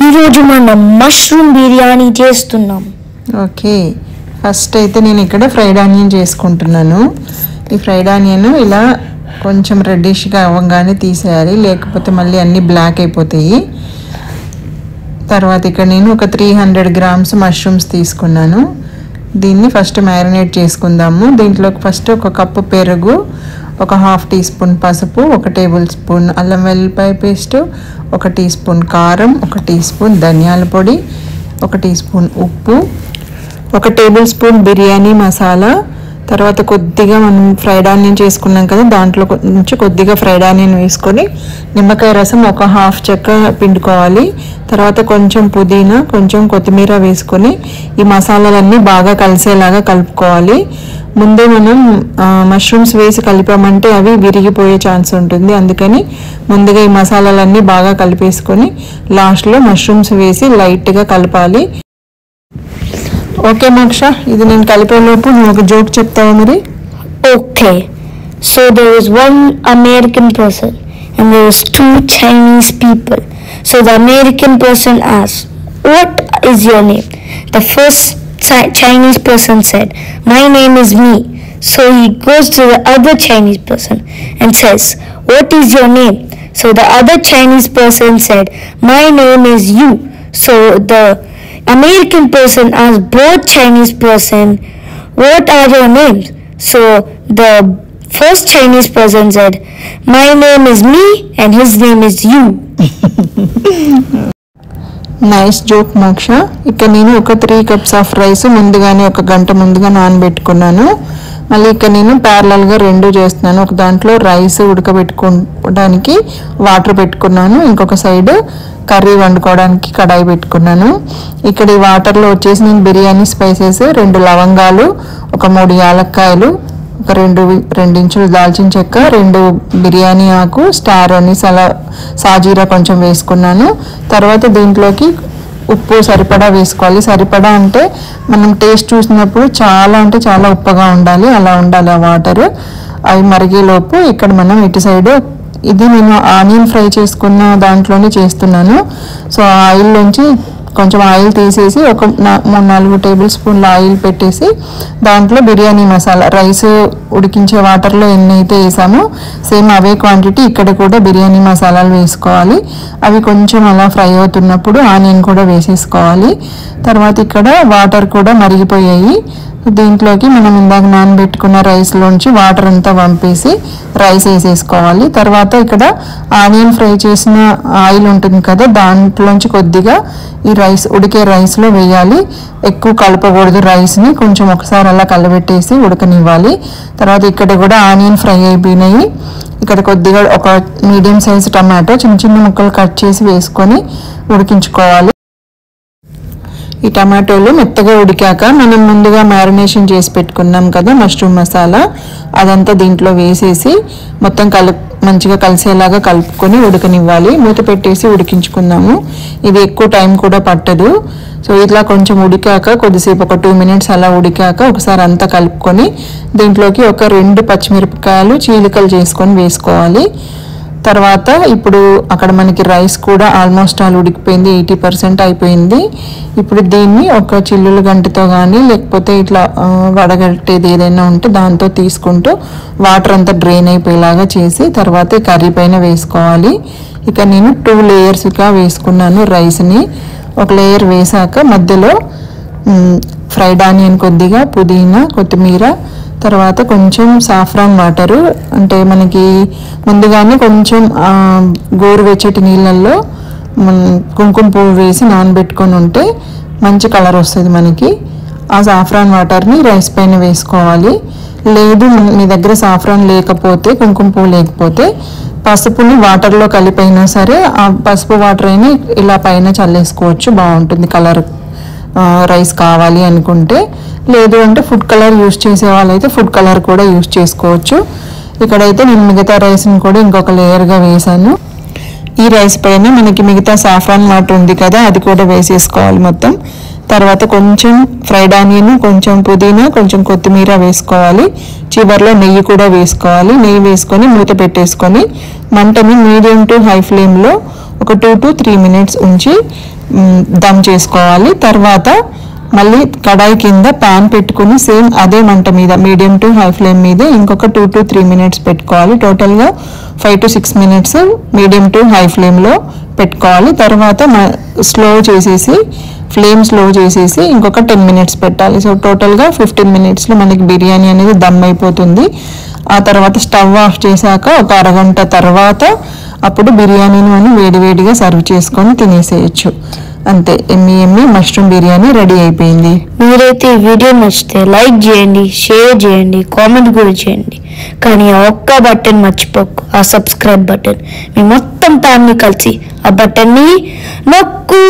ఈరోజు మనం మష్రూమ్ బిర్యానీ చేస్తున్నాం. ఓకే, ఫస్ట్ అయితే నేను ఇక్కడ ఫ్రైడ్ ఆనియన్ చేసుకుంటున్నాను. ఈ ఫ్రైడ్ ఆనియన్ ఇలా కొంచెం రెడ్డిష్గా అవ్వగానే తీసేయాలి, లేకపోతే మళ్ళీ అన్నీ బ్లాక్ అయిపోతాయి. తర్వాత ఇక్కడ నేను ఒక 300 గ్రామ్స్ మష్రూమ్స్ తీసుకున్నాను. దీన్ని ఫస్ట్ మ్యారినేట్ చేసుకుందాము. దీంట్లోకి ఫస్ట్ ఒక కప్పు పెరుగు, ఒక హాఫ్ టీ స్పూన్ పసుపు, 1 టేబుల్ స్పూన్ అల్లం వెల్లిపాయ పేస్ట్, 1 టీ స్పూన్ కారం, 1 టీ స్పూన్ ధనియాల పొడి, 1 టీ స్పూన్ ఉప్పు, 1 టేబుల్ స్పూన్ బిర్యానీ మసాలా. తర్వాత కొద్దిగా మనం ఫ్రైడ్ ఆనియన్ చేసుకున్నాం కదా, దాంట్లో నుంచి కొద్దిగా ఫ్రైడ్ ఆనియన్ వేసుకొని నిమ్మకాయ రసం ఒక హాఫ్ చెక్క పిండుకోవాలి. తర్వాత కొంచెం పుదీనా, కొంచెం కొత్తిమీర వేసుకొని ఈ మసాలాలన్నీ బాగా కలిసేలాగా కలుపుకోవాలి. ముందే మనం మష్రూమ్స్ వేసి కలిపామంటే అవి విరిగిపోయే ఛాన్స్ ఉంటుంది. అందుకని ముందుగా ఈ మసాలాలన్నీ బాగా కలిపేసుకొని లాస్ట్లో మష్రూమ్స్ వేసి లైట్గా కలపాలి. ఓకే మోక్ష, ఇది నేను కలిపేలోపు నువ్వు ఒక జోక్ చెప్తావా మరి? Okay, so there was one American person and there was 2 Chinese people. So the American person asked, "What is your name?" The first Chinese person said, "My name is me." So he goes to the other Chinese person and says, "What is your name?" So the other Chinese person said, "My name is you." So the American person asked both Chinese person, "What are your names?" So the first Chinese person said, "My name is me and his name is you." Nice joke మోక్ష. ఇక్కడ నేను ఒక 3 cups of rice ముందుగానే 1 గంట ముందుగా నానబెట్టుకున్నాను. మళ్ళీ ఇక్కడ నేను ప్యారలల్గా 2 చేస్తున్నాను. ఒక దాంట్లో రైస్ ఉడకబెట్టుకోవడానికి వాటర్ పెట్టుకున్నాను, ఇంకొక సైడ్ కర్రీ వండుకోవడానికి కడాయి పెట్టుకున్నాను. ఇక్కడ ఈ వాటర్లో వచ్చేసి నేను బిర్యానీ స్పైసెస్ 2 లవంగాలు, ఒక 3 యాలక్కాయలు, ఒక 2 ఇంచులు దాల్చిన చెక్క, 2 బిర్యానీ ఆకు, స్టార్ అనిస్ అలా సాజీరా కొంచెం వేసుకున్నాను. తర్వాత దీంట్లోకి ఉప్పు సరిపడా వేసుకోవాలి. సరిపడా అంటే మనం టేస్ట్ చూసినప్పుడు చాలా అంటే చాలా ఉప్పగా ఉండాలి, అలా ఉండాలి ఆ వాటర్. అవి మరిగేలోపు ఇక్కడ మనం ఇటు సైడ్, ఇది నేను ఆనియన్ ఫ్రై చేసుకున్న దాంట్లోనే చేస్తున్నాను. సో ఆయిల్లోంచి కొంచెం ఆయిల్ తీసేసి ఒక 3-4 టేబుల్ స్పూన్ల ఆయిల్ పెట్టేసి దాంట్లో బిర్యానీ మసాలా, రైస్ ఉడికించే వాటర్లో ఎన్ని అయితే వేసామో సేమ్ అవే క్వాంటిటీ ఇక్కడ కూడా బిర్యానీ మసాలాలు వేసుకోవాలి. అవి కొంచెం అలా ఫ్రై అవుతున్నప్పుడు ఆనియన్ కూడా వేసేసుకోవాలి. తర్వాత ఇక్కడ వాటర్ కూడా మరిగిపోయాయి. దీంట్లోకి మనం ఇందాక నానబెట్టుకున్న రైస్లోంచి వాటర్ అంతా వంపేసి రైస్ వేసేసుకోవాలి. తర్వాత ఇక్కడ ఆనియన్ ఫ్రై చేసిన ఆయిల్ ఉంటుంది కదా, దాంట్లోంచి కొద్దిగా ఈ రైస్ ఉడికే రైస్లో వేయాలి. ఎక్కువ కలపకూడదు రైస్ని, కొంచెం ఒకసారి అలా కలబెట్టేసి ఉడకనివ్వాలి. తర్వాత ఇక్కడ కూడా ఆనియన్ ఫ్రై అయిపోయినాయి. ఇక్కడ కొద్దిగా ఒక మీడియం సైజ్ టమాటో చిన్న చిన్న ముక్కలు కట్ చేసి వేసుకొని ఉడికించుకోవాలి. ఈ టమాటోలు మెత్తగా ఉడికాక మనం ముందుగా మ్యారినేషన్ చేసి పెట్టుకున్నాం కదా మష్రూమ్ మసాలా, అదంతా దీంట్లో వేసేసి మొత్తం మంచిగా కలిసేలాగా కలుపుకొని ఉడకనివ్వాలి. మూత పెట్టేసి ఉడికించుకుందాము. ఇది ఎక్కువ టైం కూడా పట్టదు. సో ఇట్లా కొంచెం ఉడికాక కొద్దిసేపు ఒక 2 మినిట్స్ అలా ఉడికాక ఒకసారి అంతా కలుపుకొని దీంట్లోకి ఒక 2 పచ్చిమిరపకాయలు చీలికలు చేసుకొని వేసుకోవాలి. తర్వాత ఇప్పుడు అక్కడ మనకి రైస్ కూడా ఆల్మోస్ట్ ఆల్ ఉడికిపోయింది, 80% అయిపోయింది. ఇప్పుడు దీన్ని ఒక చిల్లుల గంటతో కానీ లేకపోతే ఇట్లా వడగట్టేది ఏదైనా ఉంటే దాంతో తీసుకుంటూ వాటర్ అంతా డ్రైన్ అయిపోయేలాగా చేసి తర్వాత కర్రీ పైన వేసుకోవాలి. ఇక నేను 2 లేయర్స్గా వేసుకున్నాను రైస్ని. ఒక లేయర్ వేసాక మధ్యలో ఫ్రైడ్ ఆనియన్ కొద్దిగా, పుదీనా, కొత్తిమీర, తర్వాత కొంచెం సాఫ్రాన్ వాటరు, అంటే మనకి ముందుగానే కొంచెం గోరువెచ్చటి నీళ్ళల్లో కుంకుమ పువ్వు వేసి నానబెట్టుకొని ఉంటే మంచి కలర్ వస్తుంది మనకి. ఆ సాఫ్రాన్ వాటర్ని రైస్ పైన వేసుకోవాలి. లేదు మీ దగ్గర సాఫ్రాన్ లేకపోతే, కుంకుమ పువ్వు లేకపోతే పసుపుని వాటర్లో కలిపైనా సరే ఆ పసుపు వాటర్ అయినా ఇలా పైన చల్లేసుకోవచ్చు, బాగుంటుంది కలర్. రైస్ కావాలి అనుకుంటే, లేదు అంటే ఫుడ్ కలర్ యూస్ చేసే వాళ్ళైతే ఫుడ్ కలర్ కూడా యూస్ చేసుకోవచ్చు. ఇక్కడైతే నేను మిగతా రైస్ని కూడా ఇంకొక లేయర్గా వేసాను. ఈ రైస్ పైన మనకి మిగతా సాఫ్రాన్ వాటర్ ఉంది కదా, అది కూడా వేసేసుకోవాలి మొత్తం. తర్వాత కొంచెం ఫ్రైడ్ ఆనియన్, కొంచెం పుదీనా, కొంచెం కొత్తిమీర వేసుకోవాలి. చివర్లో నెయ్యి కూడా వేసుకోవాలి. నెయ్యి వేసుకొని మూత పెట్టేసుకొని మంటని మీడియం టు హై ఫ్లేమ్లో ఒక 2 to 3 minutes ఉంచి దమ్ చేసుకోవాలి. తర్వాత మళ్ళీ కడాయి కింద ప్యాన్ పెట్టుకుని సేమ్ అదే మంట మీద మీడియం టు హై ఫ్లేమ్ మీద ఇంకొక 2 to 3 minutes పెట్టుకోవాలి. టోటల్గా 5 to 6 minutes medium to high ఫ్లేమ్లో పెట్టుకోవాలి. తర్వాత ఫ్లేమ్ స్లో చేసేసి ఇంకొక 10 minutes పెట్టాలి. సో టోటల్గా 15 minutesలో మనకి బిర్యానీ అనేది దమ్ అయిపోతుంది. ఆ తర్వాత స్టవ్ ఆఫ్ చేశాక ఒక అరగంట తర్వాత అప్పుడు బిర్యానీని మనం వేడివేడిగా సర్వ్ చేసుకొని తినేసేయచ్చు. అంతే, ఎమ్మి మష్రూమ్ బిర్యానీ రెడీ అయిపోయింది. మీరైతే ఈ వీడియో నచ్చితే లైక్ చేయండి, షేర్ చేయండి, కామెంట్ కూడా చేయండి. కానీ ఆ ఒక్క బటన్ మర్చిపోకు, ఆ సబ్స్క్రైబ్ బటన్. మీ మొత్తం ఫ్యామిలీ కలిసి ఆ బటన్ని నొక్కు.